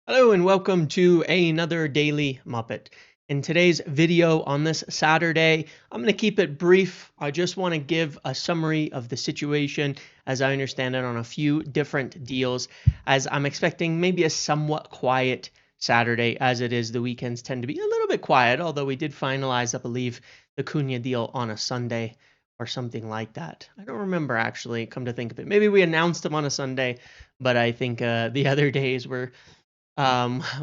Hello and welcome to another Daily Muppet. In today's video on this Saturday, I'm going to keep it brief. I just want to give a summary of the situation as I understand it on a few different deals, as I'm expecting maybe a somewhat quiet Saturday, as it is the weekends tend to be a little bit quiet, although we did finalize, I believe, the Cunha deal on a Sunday or something like that. I don't remember actually, come to think of it. Maybe we announced them on a Sunday, but I think the other days were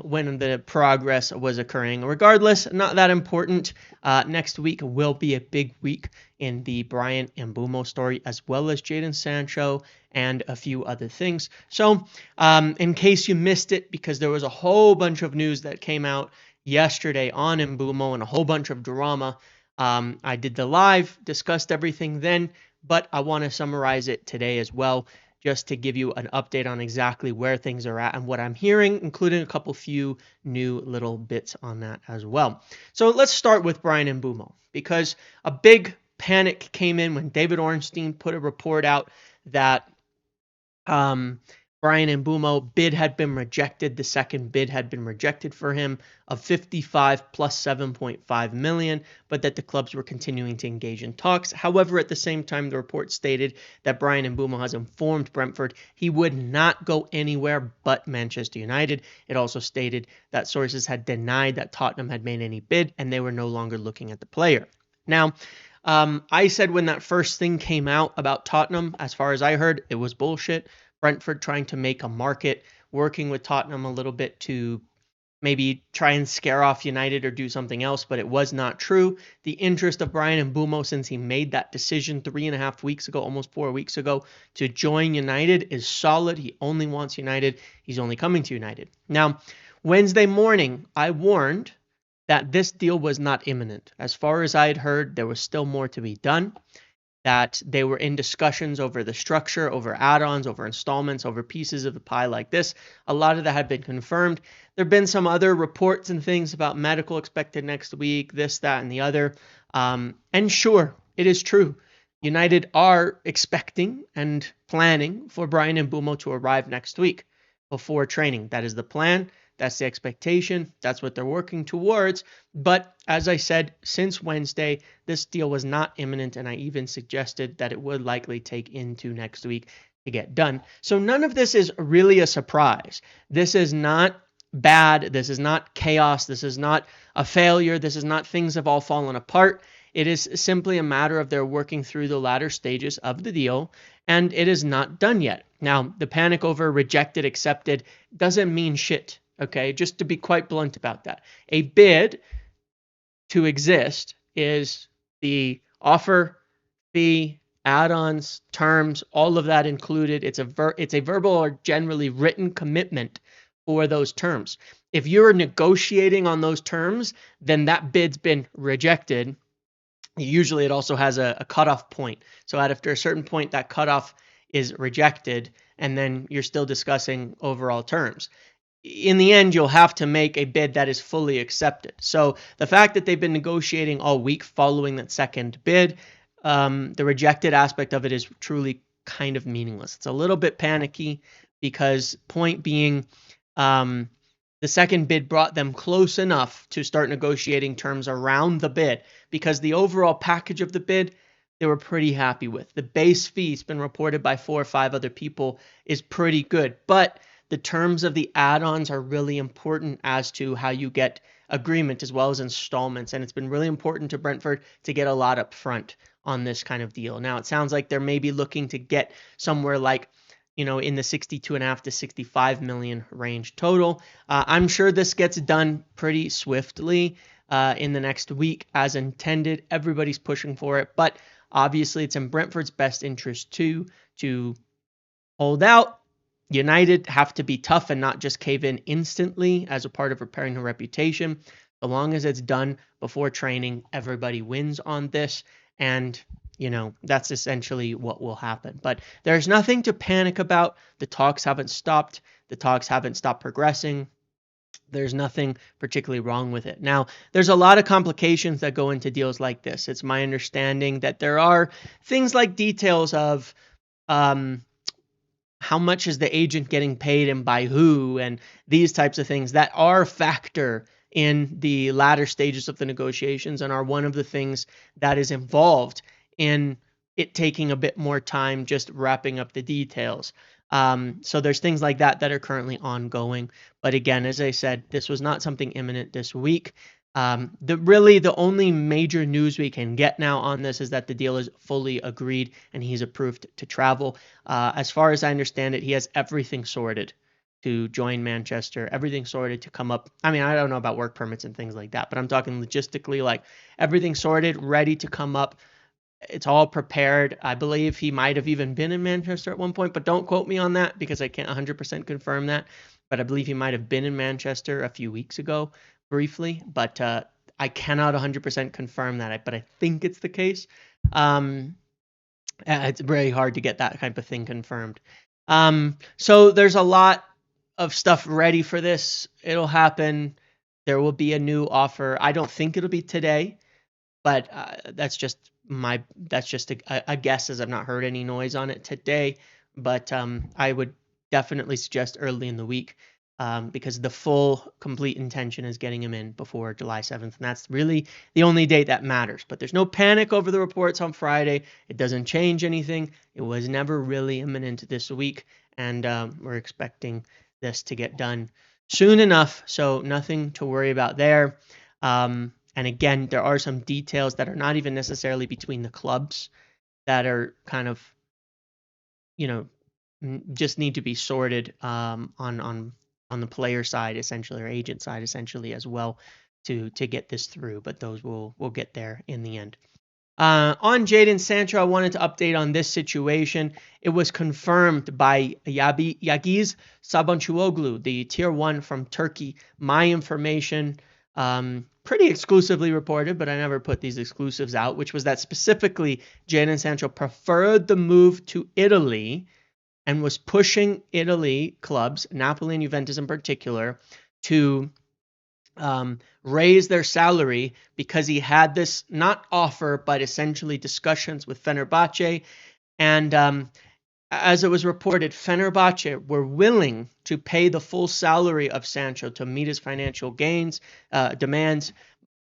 when the progress was occurring. Regardless, not that important. Next week will be a big week in the Brian Mbeumo story, as well as Jadon Sancho and a few other things. So, in case you missed it, because there was a whole bunch of news that came out yesterday on Mbeumo and a whole bunch of drama, I did the live, discussed everything then, but I want to summarize it today as well, just to give you an update on exactly where things are at and what I'm hearing, including a couple few new little bits on that as well. So let's start with Brian Mbeumo, because a big panic came in when David Ornstein put a report out that Brian Mbeumo bid had been rejected. The second bid had been rejected for him of 55 plus 7.5 million, but that the clubs were continuing to engage in talks. However, at the same time, the report stated that Brian Mbeumo has informed Brentford he would not go anywhere but Manchester United. It also stated that sources had denied that Tottenham had made any bid and they were no longer looking at the player. Now, I said when that first thing came out about Tottenham, as far as I heard, it was bullshit. Brentford trying to make a market, working with Tottenham a little bit to maybe try and scare off United or do something else, but it was not true. The interest of Brian Mbeumo since he made that decision 3.5 weeks ago, almost 4 weeks ago, to join United is solid. He only wants United. He's only coming to United. Now, Wednesday morning, I warned that this deal was not imminent. As far as I had heard, there was still more to be done, that they were in discussions over the structure, over add-ons, over installments, over pieces of the pie like this. A lot of that had been confirmed. There have been some other reports and things about medical expected next week, this, that, and the other. And sure, it is true. United are expecting and planning for Brian Mbeumo to arrive next week before training. That is the plan. That's the expectation. That's what they're working towards. But as I said, since Wednesday, this deal was not imminent, and I even suggested that it would likely take into next week to get done. So none of this is really a surprise. This is not bad. This is not chaos. This is not a failure. This is not things have all fallen apart. It is simply a matter of they're working through the latter stages of the deal, and it is not done yet. Now, the panic over rejected, accepted doesn't mean shit. Okay, just to be quite blunt about that. A bid to exist is the offer, fee, add-ons, terms, all of that included. It's a verbal or generally written commitment for those terms. If you're negotiating on those terms, then that bid's been rejected. Usually it also has a cutoff point. So after a certain point, that cutoff is rejected, and then you're still discussing overall terms. In the end, you'll have to make a bid that is fully accepted. So the fact that they've been negotiating all week following that second bid, the rejected aspect of it is truly kind of meaningless. It's a little bit panicky because point being, the second bid brought them close enough to start negotiating terms around the bid, because the overall package of the bid, they were pretty happy with. The base fee, it's been reported by 4 or 5 other people, is pretty good. But the terms of the add-ons are really important as to how you get agreement as well as installments. And it's been really important to Brentford to get a lot up front on this kind of deal. Now, it sounds like they're maybe looking to get somewhere like, in the 62.5 to 65 million range total. I'm sure this gets done pretty swiftly in the next week as intended. Everybody's pushing for it, but obviously it's in Brentford's best interest too to hold out. United have to be tough and not just cave in instantly as a part of repairing their reputation. As long as it's done before training, everybody wins on this. And, that's essentially what will happen. But there's nothing to panic about. The talks haven't stopped. The talks haven't stopped progressing. There's nothing particularly wrong with it. Now, there's a lot of complications that go into deals like this. It's my understanding that there are things like details of how much is the agent getting paid and by who, and these types of things that are a factor in the latter stages of the negotiations and are one of the things that is involved in it taking a bit more time just wrapping up the details. So there's things like that that are currently ongoing. But again, as I said, this was not something imminent this week. The only major news we can get now on this is that the deal is fully agreed and he's approved to travel. As far as I understand it, he has everything sorted to join Manchester, everything sorted to come up. I mean, I don't know about work permits and things like that, but I'm talking logistically, like everything sorted, ready to come up. It's all prepared. I believe he might have even been in Manchester at one point, but don't quote me on that because I can't 100% confirm that. But I believe he might have been in Manchester a few weeks ago briefly, but I cannot 100% confirm that, but I think it's the case. It's very hard to get that type of thing confirmed. So there's a lot of stuff ready for this. It'll happen. There will be a new offer. I don't think it'll be today, but that's just a guess, as I've not heard any noise on it today. But I would definitely suggest early in the week, because the full complete intention is getting him in before July 7th, and that's really the only date that matters. But there's no panic over the reports on Friday. It doesn't change anything. It was never really imminent this week, and we're expecting this to get done soon enough, so nothing to worry about there. And again, there are some details that are not even necessarily between the clubs that are kind of, just need to be sorted on the player side, essentially, or agent side, essentially, as well, to get this through. But those will get there in the end. On Jadon Sancho, I wanted to update on this situation. It was confirmed by Yagiz Sabançoğlu, the tier 1 from Turkey. My information, pretty exclusively reported, but I never put these exclusives out, which was that specifically Jadon Sancho preferred the move to Italy and was pushing Italy clubs, Napoli and Juventus in particular, to raise their salary because he had this not offer, but essentially discussions with Fenerbahce. And as it was reported, Fenerbahce were willing to pay the full salary of Sancho to meet his financial demands,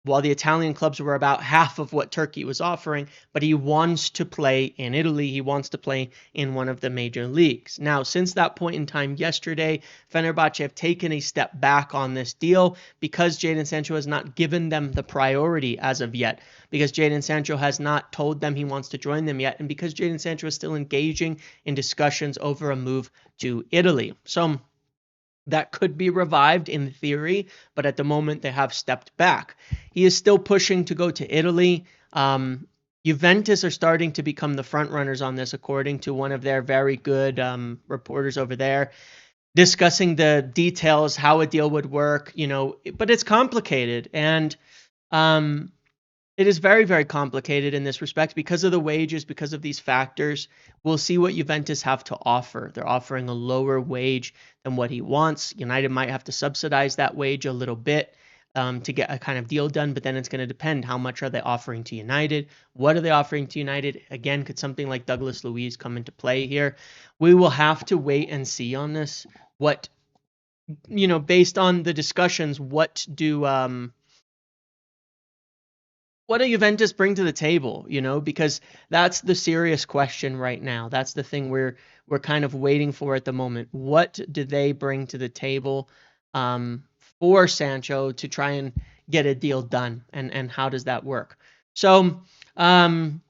while the Italian clubs were about half of what Turkey was offering. But he wants to play in Italy. He wants to play in one of the major leagues. Now, since that point in time yesterday, Fenerbahce have taken a step back on this deal because Jadon Sancho has not given them the priority as of yet, because Jadon Sancho has not told them he wants to join them yet, and because Jadon Sancho is still engaging in discussions over a move to Italy. So that could be revived in theory, but at the moment they have stepped back. He is still pushing to go to Italy. Juventus are starting to become the front runners on this, according to one of their very good reporters over there, discussing the details, how a deal would work, but it's complicated. And it is very, very complicated in this respect because of the wages, because of these factors. We'll see what Juventus have to offer. They're offering a lower wage than what he wants. United might have to subsidize that wage a little bit to get a kind of deal done, but then it's going to depend how much are they offering to United. What are they offering to United? Again, could something like Douglas Luiz come into play here? We will have to wait and see on this. What, based on the discussions, what do Juventus bring to the table, because that's the serious question right now. That's the thing we're kind of waiting for at the moment. What do they bring to the table for Sancho to try and get a deal done, and how does that work? So an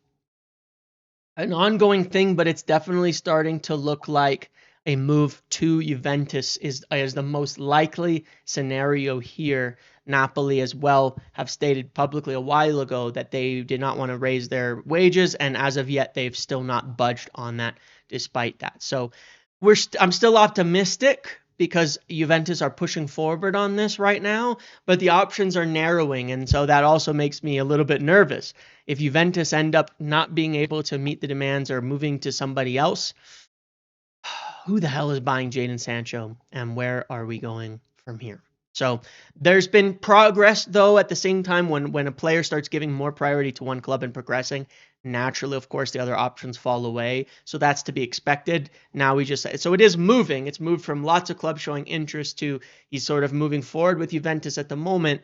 ongoing thing, but it's definitely starting to look like a move to Juventus is the most likely scenario here. Napoli as well have stated publicly a while ago that they did not want to raise their wages, and as of yet they've still not budged on that despite that. So I'm still optimistic because Juventus are pushing forward on this right now, but the options are narrowing, and so that also makes me a little bit nervous. If Juventus end up not being able to meet the demands or moving to somebody else, who the hell is buying Jadon Sancho, and where are we going from here? So there's been progress, though, at the same time when a player starts giving more priority to one club and progressing, naturally, of course, the other options fall away. So that's to be expected. Now so it is moving. It's moved from lots of clubs showing interest to he's sort of moving forward with Juventus at the moment.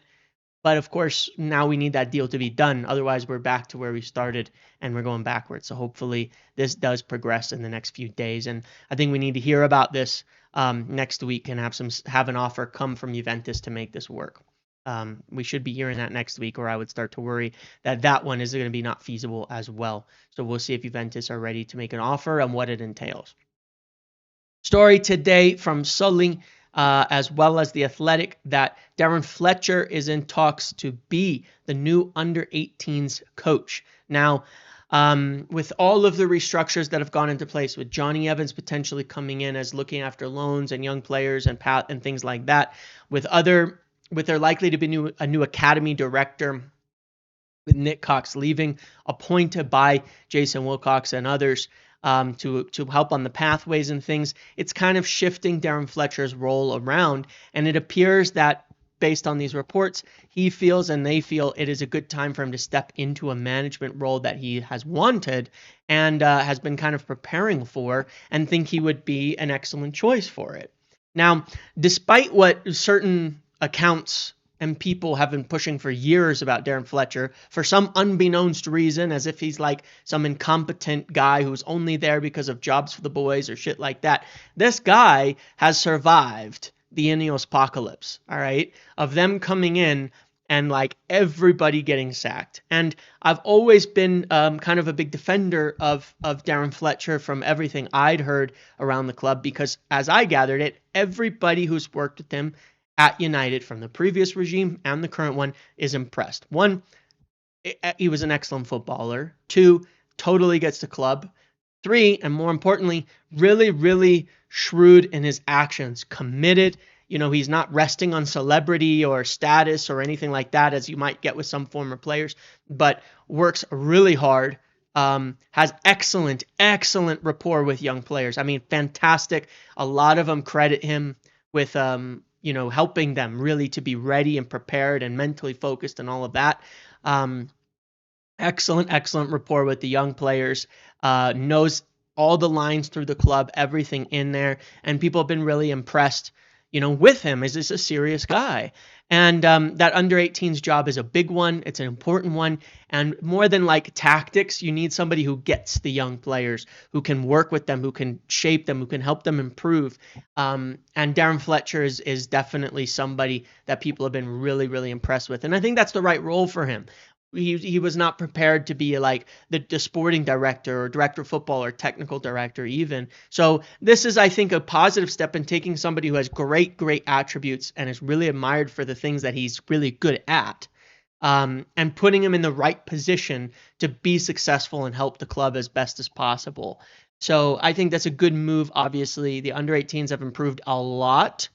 But of course, now we need that deal to be done. Otherwise, we're back to where we started and we're going backwards. So hopefully this does progress in the next few days. And I think we need to hear about this next week and have an offer come from Juventus to make this work. We should be hearing that next week, or I would start to worry that one is going to be not feasible as well. So we'll see if Juventus are ready to make an offer and what it entails. Story today from Sully, as well as The Athletic, that Darren Fletcher is in talks to be the new under-18s coach. Now, with all of the restructures that have gone into place, with Johnny Evans potentially coming in as looking after loans and young players and things like that, with there likely to be a new academy director, with Nick Cox leaving, appointed by Jason Wilcox and others to help on the pathways and things, it's kind of shifting Darren Fletcher's role around. And it appears that, based on these reports, he feels and they feel it is a good time for him to step into a management role that he has wanted and has been kind of preparing for, and think he would be an excellent choice for it. Now, despite what certain accounts and people have been pushing for years about Darren Fletcher, for some unbeknownst reason, as if he's like some incompetent guy who's only there because of jobs for the boys or shit like that, this guy has survived the Ineos apocalypse, all right, of them coming in and like everybody getting sacked. And I've always been kind of a big defender of Darren Fletcher from everything I'd heard around the club, because as I gathered it, everybody who's worked with him at United from the previous regime and the current one is impressed. One, he was an excellent footballer. Two, totally gets the club. Three, and more importantly, really, really shrewd in his actions, committed. You know, he's not resting on celebrity or status or anything like that, as you might get with some former players, but works really hard, has excellent rapport with young players. I mean, fantastic. A lot of them credit him with, helping them really to be ready and prepared and mentally focused and all of that. Excellent rapport with the young players, knows all the lines through the club, everything in there, and people have been really impressed, with him. Is this a serious guy? And that under-18s job is a big one. It's an important one. And more than like tactics, you need somebody who gets the young players, who can work with them, who can shape them, who can help them improve. And Darren Fletcher is definitely somebody that people have been really, really impressed with. And I think that's the right role for him. He was not prepared to be like the sporting director or director of football or technical director even. So this is, I think, a positive step in taking somebody who has great attributes and is really admired for the things that he's really good at, and putting him in the right position to be successful and help the club as best as possible. So I think that's a good move. Obviously, the under-18s have improved a lot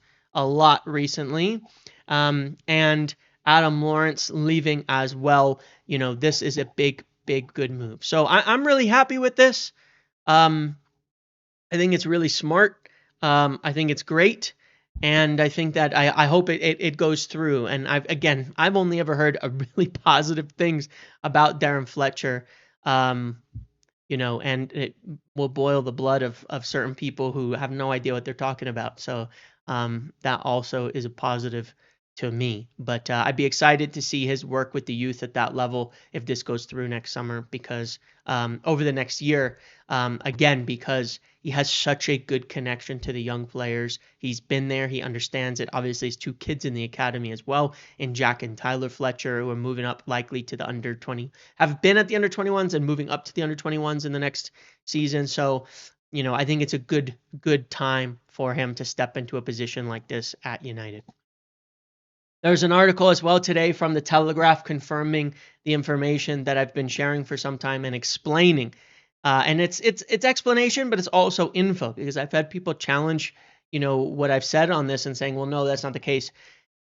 recently. And Adam Lawrence leaving as well. This is a big, good move. So I'm really happy with this. I think it's really smart. I think it's great. And I think that I hope it goes through. And I've only ever heard really positive things about Darren Fletcher. And it will boil the blood of certain people who have no idea what they're talking about. So that also is a positive to me. But I'd be excited to see his work with the youth at that level if this goes through next summer, because over the next year, because he has such a good connection to the young players. He's been there. He understands it. Obviously, his two kids in the academy as well, in Jack and Tyler Fletcher, who are moving up likely to the under 20, have been at the under 21s and moving up to the under 21s in the next season. So, I think it's a good time for him to step into a position like this at United. There's an article as well today from the Telegraph confirming the information that I've been sharing for some time and explaining. And it's explanation, but it's also info, because I've had people challenge, what I've said on this and saying, well, no, that's not the case.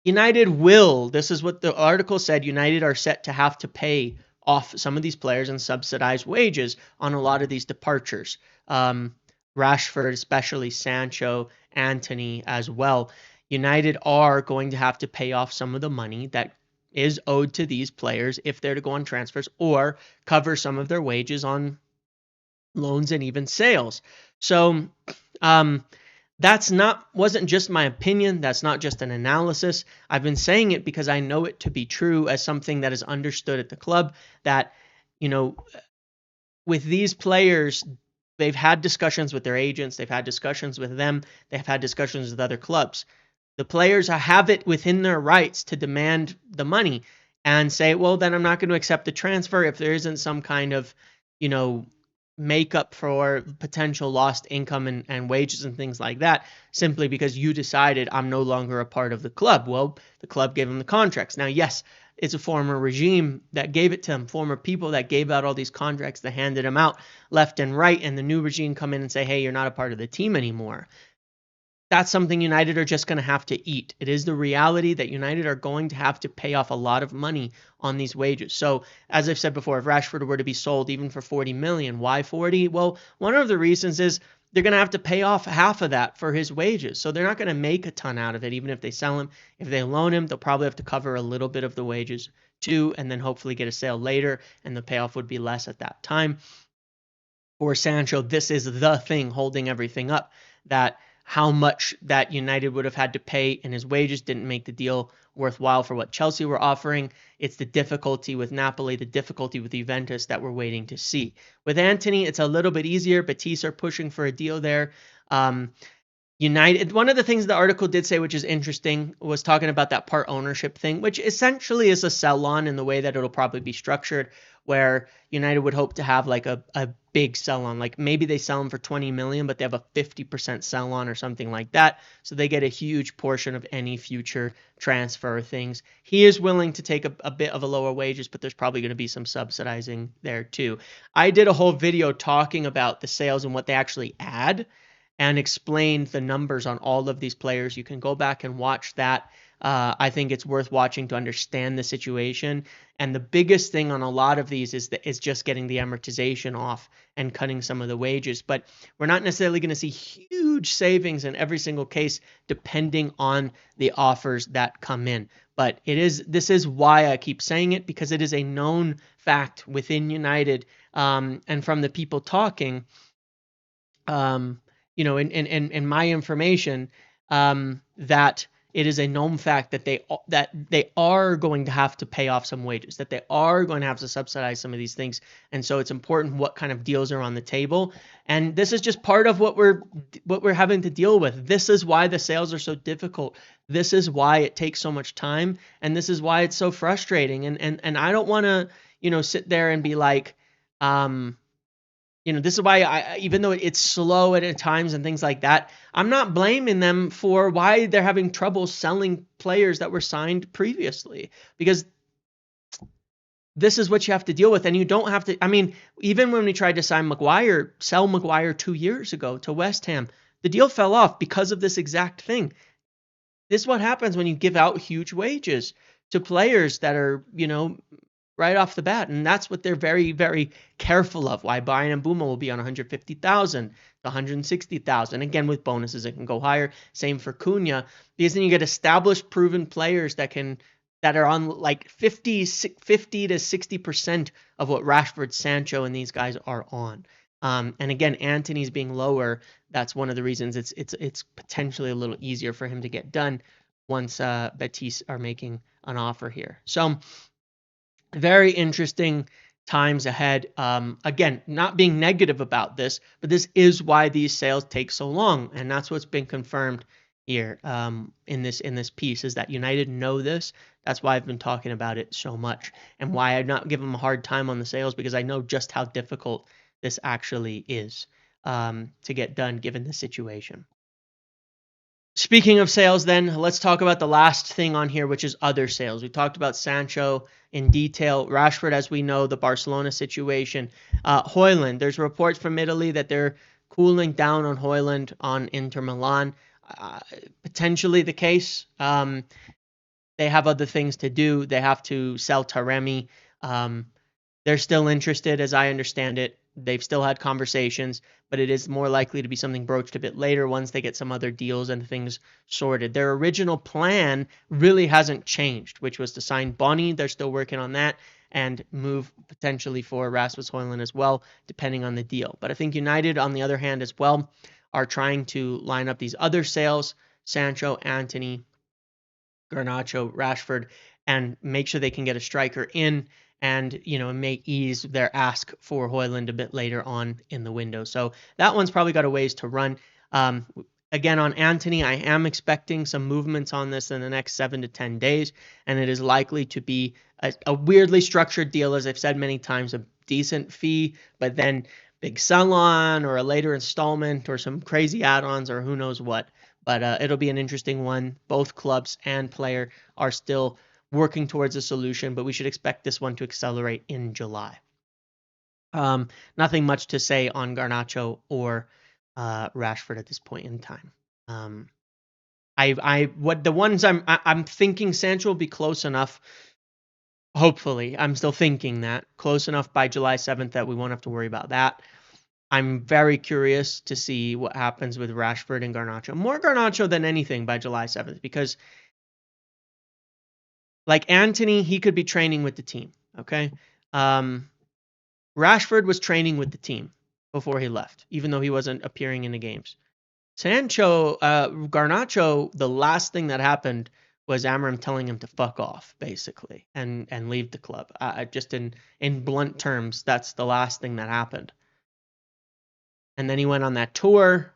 United will, this is what the article said, United are set to have to pay off some of these players and subsidize wages on a lot of these departures. Rashford, especially Sancho, Anthony as well. United are going to have to pay off some of the money that is owed to these players if they're to go on transfers, or cover some of their wages on loans and even sales. So that's wasn't just my opinion. That's not just an analysis. I've been saying it because I know it to be true, as something that is understood at the club, that, you know, with these players, they've had discussions with their agents, they've had discussions with them, they've had discussions with other clubs. The players have it within their rights to demand the money and say, well, then I'm not going to accept the transfer if there isn't some kind of, you know, makeup for potential lost income and wages and things like that, simply because you decided I'm no longer a part of the club. Well, the club gave them the contracts. Now, yes, it's a former regime that gave it to them, former people that gave out all these contracts, that handed them out left and right, and the new regime come in and say, hey, you're not a part of the team anymore. That's something United are just going to have to eat. It is the reality that United are going to have to pay off a lot of money on these wages. So, as I've said before, if Rashford were to be sold even for 40 million, why 40? Well, one of the reasons is they're going to have to pay off half of that for his wages. So they're not going to make a ton out of it, even if they sell him. If they loan him, they'll probably have to cover a little bit of the wages too, and then hopefully get a sale later, and the payoff would be less at that time. For Sancho, this is the thing holding everything up, that how much that United would have had to pay and his wages didn't make the deal worthwhile for what Chelsea were offering. It's the difficulty with Napoli, the difficulty with Juventus that we're waiting to see. With Antony, it's a little bit easier. Betis are pushing for a deal there. United, one of the things the article did say, which is interesting, was talking about that part ownership thing, which essentially is a sell-on in the way that it'll probably be structured, where United would hope to have like a big sell-on. Like maybe they sell them for 20 million, but they have a 50% sell-on or something like that. So they get a huge portion of any future transfer things. He is willing to take a bit of a lower wages, but there's probably going to be some subsidizing there too. I did a whole video talking about the sales and what they actually add, and explained the numbers on all of these players. You can go back and watch that. I think it's worth watching to understand the situation. And the biggest thing on a lot of these is just getting the amortization off and cutting some of the wages. But we're not necessarily going to see huge savings in every single case, depending on the offers that come in. But this is why I keep saying it, because it is a known fact within United, and from the people talking, in my information, that it is a known fact that they are going to have to pay off some wages, that they are going to have to subsidize some of these things. And so it's important what kind of deals are on the table. And this is just part of what we're having to deal with. This is why the sales are so difficult. This is why it takes so much time, and this is why it's so frustrating. And I don't want to, sit there and be like, this is why even though it's slow at times and things like that, I'm not blaming them for why they're having trouble selling players that were signed previously, because this is what you have to deal with. And you don't have to, even when we tried to sell Maguire 2 years ago to West Ham, the deal fell off because of this exact thing. This is what happens when you give out huge wages to players that are, right off the bat. And that's what they're very, very careful of. Why Bayern Mbeumo will be on 150,000 to 160,000. Again, with bonuses, it can go higher. Same for Cunha, because then you get established, proven players that are on like 50 to 60% of what Rashford, Sancho, and these guys are on. And again, Antony's being lower. That's one of the reasons it's potentially a little easier for him to get done once Betis are making an offer here. So very interesting times ahead. Again, not being negative about this, but this is why these sales take so long, and that's what's been confirmed here in this piece, is that United know this. That's why I've been talking about it so much, and why I've not given them a hard time on the sales, because I know just how difficult this actually is to get done given the situation. Speaking of sales, then, let's talk about the last thing on here, which is other sales. We talked about Sancho in detail. Rashford, as we know, the Barcelona situation. Højlund, there's reports from Italy that they're cooling down on Højlund on Inter Milan. Potentially the case. They have other things to do. They have to sell Taremi. They're still interested, as I understand it. They've still had conversations, but it is more likely to be something broached a bit later once they get some other deals and things sorted. Their original plan really hasn't changed, which was to sign Bonnie. They're still working on that and move potentially for Rasmus Højlund as well, depending on the deal. But I think United, on the other hand, as well, are trying to line up these other sales, Sancho, Antony, Garnacho, Rashford, and make sure they can get a striker in and, may ease their ask for Højlund a bit later on in the window. So that one's probably got a ways to run. Again, on Antony, I am expecting some movements on this in the next 7 to 10 days, and it is likely to be a weirdly structured deal, as I've said many times, a decent fee, but then big sell-on or a later installment or some crazy add-ons or who knows what. But it'll be an interesting one. Both clubs and player are still working towards a solution, but we should expect this one to accelerate in July. Nothing much to say on Garnacho or Rashford at this point in time. I'm thinking Sancho will be close enough. Hopefully, I'm still thinking that close enough by July 7th that we won't have to worry about that. I'm very curious to see what happens with Rashford and Garnacho. More Garnacho than anything by July 7th, because like Antony, he could be training with the team. Okay. Rashford was training with the team before he left, even though he wasn't appearing in the games. Garnacho, the last thing that happened was Amram telling him to fuck off, basically, and leave the club. Just in blunt terms, that's the last thing that happened. And then he went on that tour,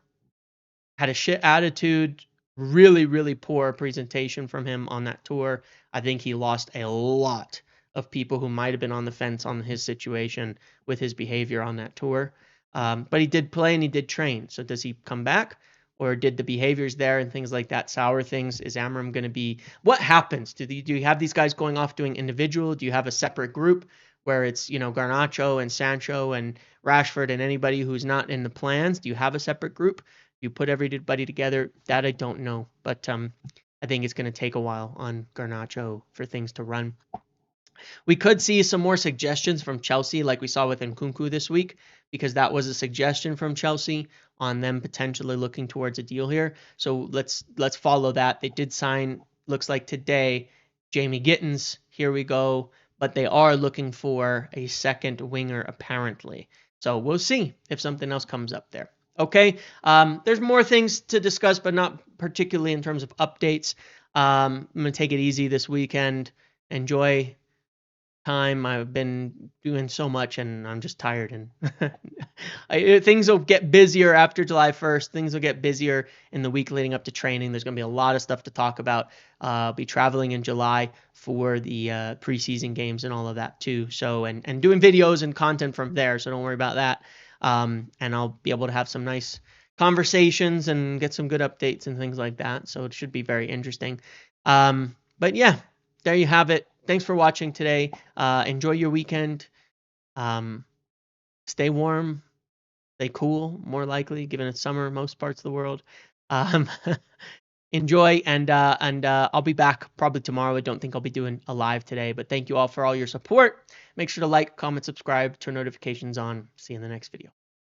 had a shit attitude, really, really poor presentation from him on that tour. I think he lost a lot of people who might have been on the fence on his situation with his behavior on that tour. But he did play and he did train. So does he come back? Or did the behaviors there and things like that sour things? Is Amram going to be... What happens? Do you have these guys going off doing individual? Do you have a separate group where it's, Garnacho and Sancho and Rashford and anybody who's not in the plans? Do you have a separate group? You put everybody together? That I don't know. But I think it's going to take a while on Garnacho for things to run. We could see some more suggestions from Chelsea like we saw with Nkunku this week, because that was a suggestion from Chelsea on them potentially looking towards a deal here. So let's follow that. They did sign, looks like today, Jamie Gittins. Here we go. But they are looking for a second winger apparently. So we'll see if something else comes up there. Okay, there's more things to discuss, but not particularly in terms of updates. I'm going to take it easy this weekend. Enjoy time. I've been doing so much and I'm just tired, and things will get busier after July 1st. Things will get busier in the week leading up to training. There's going to be a lot of stuff to talk about. I'll be traveling in July for the preseason games and all of that too. So, and doing videos and content from there. So don't worry about that. And I'll be able to have some nice conversations and get some good updates and things like that. So it should be very interesting. But yeah, there you have it. Thanks for watching today. Enjoy your weekend. Stay warm. Stay cool, more likely, given it's summer in most parts of the world. Enjoy, and I'll be back probably tomorrow. I don't think I'll be doing a live today, but thank you all for all your support. Make sure to like, comment, subscribe, turn notifications on. See you in the next video.